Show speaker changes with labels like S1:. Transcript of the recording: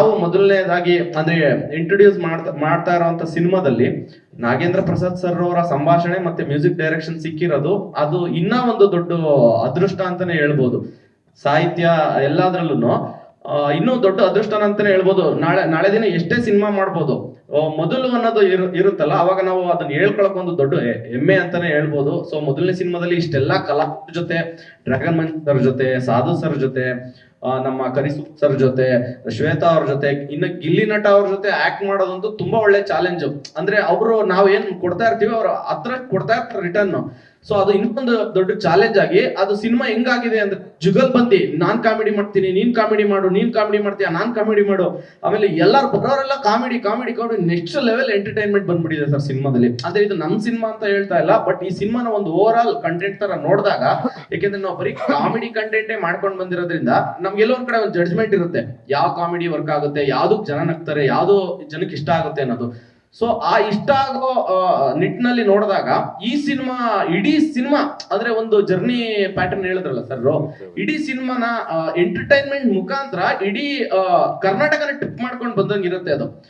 S1: ನಾವು ಮೊದಲನೇದಾಗಿ ಅಂದ್ರೆ ಇಂಟ್ರೊಡ್ಯೂಸ್ ಮಾಡ್ತಾ ಇರುವಂತ ಸಿನಿಮಾದಲ್ಲಿ ನಾಗೇಂದ್ರ ಪ್ರಸಾದ್ ಸರ್ ಅವರ ಸಂಭಾಷಣೆ ಮತ್ತೆ ಮ್ಯೂಸಿಕ್ ಡೈರೆಕ್ಷನ್ ಸಿಕ್ಕಿರೋದು ಅದು ಇನ್ನ ಒಂದು ದೊಡ್ಡ ಅದೃಷ್ಟ ಅಂತಾನೆ ಹೇಳ್ಬೋದು. ಸಾಹಿತ್ಯ ಎಲ್ಲಾದ್ರಲ್ಲೂ ಇನ್ನೂ ದೊಡ್ಡ ಅದೃಷ್ಟನ ಅಂತಾನೆ ಹೇಳ್ಬೋದು. ನಾಳೆ ದಿನ ಎಷ್ಟೇ ಸಿನಿಮಾ ಮಾಡ್ಬೋದು, ಮೊದಲು ಅನ್ನೋದು ಇರುತ್ತಲ್ಲ, ಅವಾಗ ನಾವು ಅದನ್ನ ಹೇಳ್ಕೊಳಕ್ ಒಂದು ದೊಡ್ಡ ಹೆಮ್ಮೆ ಅಂತಾನೆ ಹೇಳ್ಬೋದು. ಸೊ ಮೊದಲನೇ ಸಿನಿಮಾದಲ್ಲಿ ಇಷ್ಟೆಲ್ಲಾ ಕಲಾವಿದರ ಜೊತೆ, ಡ್ರ್ಯಾಗನ್ ಮಂಚ್ ಸರ್ ಜೊತೆ, ಸಾಧು ಸರ್ ಜೊತೆ, ನಮ್ಮ ಕರಿಸು ಸರ್ ಜೊತೆ, ಶ್ವೇತಾ ಅವ್ರ ಜೊತೆ, ಇನ್ನು ಗಿಲ್ಲಿ ನಟ ಅವ್ರ ಜೊತೆ ಆಕ್ಟ್ ಮಾಡೋದಂತೂ ತುಂಬಾ ಒಳ್ಳೆ ಚಾಲೆಂಜ್. ಅಂದ್ರೆ ಅವರು ನಾವ್ ಏನ್ ಕೊಡ್ತಾ ಇರ್ತೀವಿ ಅವ್ರು ಅದ್ರ ಕೊಡ್ತಾ ಇರ್ತಾರೆ ರಿಟರ್ನ್. ಸೊ ಅದು ಇನ್ನೊಂದು ದೊಡ್ಡ ಚಾಲೆಂಜ್ ಆಗಿ ಅದು ಸಿನಿಮಾ ಹೆಂಗಾಗಿದೆ ಅಂದ್ರೆ ಜುಗಲ್ಬಂದಿ, ನಾನ್ ಕಾಮಿಡಿ ಮಾಡ್ತೀನಿ, ನೀನ್ ಕಾಮಿಡಿ ಮಾಡು, ನೀನ್ ಕಾಮಿಡಿ ಮಾಡ್ತೀಯ, ನಾನ್ ಕಾಮಿಡಿ ಮಾಡು, ಆಮೇಲೆ ಎಲ್ಲಾರು ಬರೋರೆಲ್ಲ comedy comedy comedy next level entertainment ಬಂದ್ಬಿಟ್ಟಿದೆ ಸರ್ ಸಿನಿಮಾದಲ್ಲಿ. ಅಂದ್ರೆ ಇದು ನಮ್ ಸಿನಿಮಾ ಅಂತ ಹೇಳ್ತಾ ಇಲ್ಲ, ಬಟ್ ಈ ಸಿನಿಮಾನ ಒಂದು ಓವರ್ ಆಲ್ ಕಂಟೆಂಟ್ ತರ ನೋಡಿದಾಗ, ಯಾಕೆಂದ್ರೆ ನಾವು ಬರೀ ಕಾಮಿಡಿ ಕಂಟೆಂಟೇ ಮಾಡ್ಕೊಂಡು ಬಂದಿರೋದ್ರಿಂದ ನಮ್ಗೆಲ್ಲೋ ಒಂದ್ ಕಡೆ ಒಂದು ಜಡ್ಜ್ಮೆಂಟ್ ಇರುತ್ತೆ, ಯಾವ ಕಾಮಿಡಿ ವರ್ಕ್ ಆಗುತ್ತೆ, ಯಾವ್ದಕ್ ಜನ ನಗ್ತಾರೆ, ಯಾವ್ದು ಜನಕ್ಕೆ ಇಷ್ಟ ಆಗುತ್ತೆ ಅನ್ನೋದು. ಸೊ ಆ ಇಷ್ಟ ಆಗೋ ನಿಟ್ಟಿನಲ್ಲಿ ನೋಡಿದಾಗ ಈ ಸಿನಿಮಾ, ಇಡೀ ಸಿನಿಮಾ ಅಂದ್ರೆ ಒಂದು ಜರ್ನಿ ಪ್ಯಾಟರ್ನ್ ಹೇಳಿದ್ರಲ್ಲ ಸರ್, ಇಡೀ ಸಿನಿಮಾನ ಎಂಟರ್ಟೈನ್ಮೆಂಟ್ ಮುಖಾಂತರ ಇಡೀ ಕರ್ನಾಟಕನ ಟ್ರಿಪ್ ಮಾಡ್ಕೊಂಡು ಬಂದಂಗೆ ಇರುತ್ತೆ ಅದು.